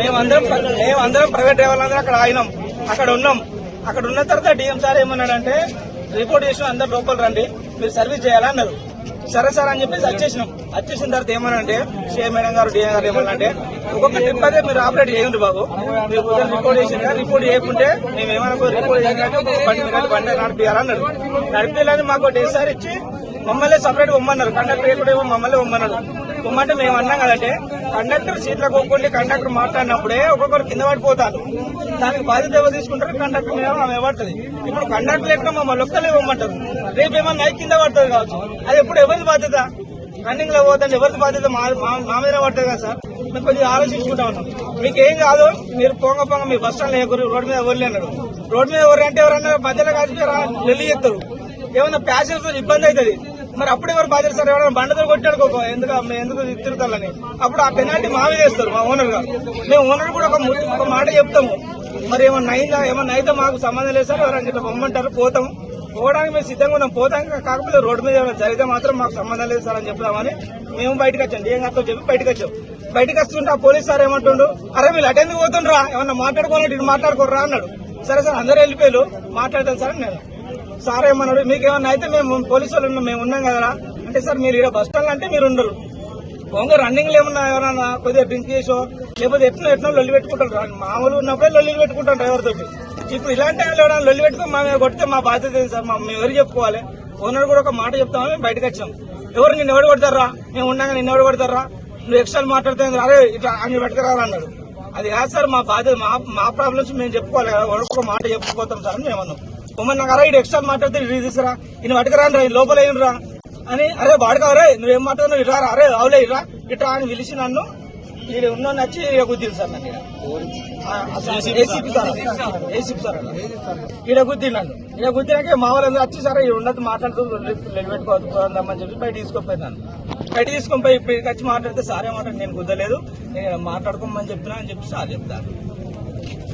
మేమందరం ప్రైవేట్ డ్రైవర్లందరూ అక్కడ ఆగినాం, అక్కడ ఉన్నాం. అక్కడ ఉన్న తర్వాత డిఎం సార్ ఏమన్నాడంటే రిపోర్ట్ చేసిన అందరు లోపల రండి, మీరు సర్వీస్ చేయాలన్నారు. సరే సార్ అని చెప్పేసి వచ్చేసిన తర్వాత ఏమనంటే సిఐ మేడం గారు డిఎం గారు ఏమన్నారంటే ఒక్కొక్క ట్రిప్ అయితే మీరు ఆపరేట్ చేయండి బాబు, మీరు రిపోర్ట్ చేసిన రిపోర్ట్ చేయకుంటే మేము ఏమన్నా రిపోర్ట్ చేయాలంటే బండి నడిపించాలన్నారు. నడిపించాలని మాకు డేసారి ఇచ్చి మమ్మల్ని సపరేట్ పొమ్మన్నారు. కండక్టర్ కూడా మమ్మల్ని పొమ్మన్నాడు. పొమ్మంటే మేము అన్నాం కదంటే కండక్టర్ సీట్ల కొనుక్కోండి, కండక్టర్ మాట్లాడినప్పుడే ఒక్కొక్కరు కింద పడిపోతారు. దానికి బాధ్యత ఎవరు తీసుకుంటారు? కండక్టర్ మీద ఆమె పడుతుంది. ఇప్పుడు కండక్టర్ ఎక్కడ మమ్మల్ని ఒక్కలే పొమ్మంటారు, రేపు ఏమన్నా కింద పడుతుంది కావచ్చు. అది ఎప్పుడు ఎవరిది బాధ్యత? రన్నింగ్ లో పోతుంది, ఎవరిది బాధ్యత? మా మీద పడుతుంది కదా సార్. మేము కొద్దిగా ఆలోచించుకుంటా ఉన్నాం. మీకేం కాదు, మీరు పొంగ మీ బస్ స్టాండ్ లేకరు, రోడ్డు మీద ఎవరు అన్నారు. రోడ్డు మీద ఎవరు అంటే ఎవరన్నా మధ్యలో కాల్చి వెళ్ళి చెప్తారు. ఏమన్నా ప్యాసింజర్స్ ఇబ్బంది అవుతుంది. మరి అప్పుడు ఎవరు బాధ్యత సార్? ఎవరైనా బండతో కొట్టాడుకోకో ఎందుకు తిరుగుతారని అప్పుడు ఆ పెనాల్టీ మా మీద వేస్తారు మా ఓనర్ గా. మేము ఓనర్ కూడా ఒక మాట చెప్తాము. మరి ఏమన్నా అయితే మాకు సంబంధం లేదు సార్, ఎవరైనా ఇట్లా పొమ్మంటారు, పోవడానికి మేము సిద్ధంగా ఉన్నాం. పోతాం, కాకపోతే రోడ్డు మీద ఏమైనా జరిగితే మాత్రం మాకు సంబంధం లేదు సార్ అని చెప్తామని మేము బయటకు వచ్చాం. డిఎం గారితో చెప్పి బయటకు వస్తుంటే ఆ పోలీస్ సార్ ఏమంటుండు, అరే మీరు అటెందుకు పోతుండ్రా, ఏమన్నా మాట్లాడుకోవాలంటే ఇటు మాట్లాడుకోర్రా అన్నాడు. సరే సార్ అందరూ వెళ్ళిపోయారు, మాట్లాడతాను సార్ నేను. సార్ ఏమన్నాడు, మీకు ఏమన్నా అయితే మేము పోలీసు వాళ్ళు మేము ఉన్నాం కదా అంటే, సార్ మీరు ఇక్కడ బస్ స్టాండ్ అంటే మీరు ఉండరు, కొంగ రన్నింగ్ లో ఏమన్నా ఎవరన్నా కొద్దిగా డ్రింక్ చేసో లేకపోతే ఎట్లా లొల్లి పెట్టుకుంటారు. మామూలు ఉన్నప్పుడే లొల్లి పెట్టుకుంటాం డ్రైవర్ తోటి. ఇప్పుడు ఇలాంటి టైంలో ఎవరైనా లొల్లి పెట్టుకుని మా మీద కొడితే మా బాధ్యత ఏంటి సార్? మేము ఎవరు చెప్పుకోవాలి? ఓనర్ కూడా ఒక మాట చెప్తామని బయటకు వచ్చాం. ఎవరు నిన్ను ఎవరు కొడతారా, మేము ఉన్నాక నిన్ను ఎవరు కొడతారా, నువ్వు ఎక్స్ట్రా మాట్లాడితే అరే ఇట్లా అని పెట్టుకురా అన్నాడు. అది కాదు సార్, మా బాధ్యత, మా ప్రాబ్లమ్స్ మేము చెప్పుకోవాలి కదా. ఒక మాట చెప్పుకోతాం సార్ అని మేము అన్నాం. నాకు ఇటు ఎక్స్ట్రా మాట్లాడితే ఇది తీసుకురా, ఈయన పట్టుకురా లోపల ఏంట్రా అని, అరే వాడుకోవరే నువ్వేం మాట్లాడుతున్నావు, ఇట్రా అరే అవులే ఇట్రా అని పిలిచి నన్ను ఈడ ఉన్న నచ్చి గుద్దింది సార్. నన్ను ఏసీపీ సార్ ఈడ గుద్ది నన్ను. ఈడ గుద్దినాక మా వాళ్ళందరూ వచ్చి సరే ఈ ఉండదు మాట్లాడుతూ పెట్టుకోవద్దామని చెప్పి బయట తీసుకొని నన్ను. బయట తీసుకొని పోయి ఇప్పుడు వచ్చి మాట్లాడితే సార్ ఏమంటారు, నేను గుద్దలేదు, నేను మాట్లాడుకోమని చెప్తున్నా అని చెప్పి సార్ చెప్తారు.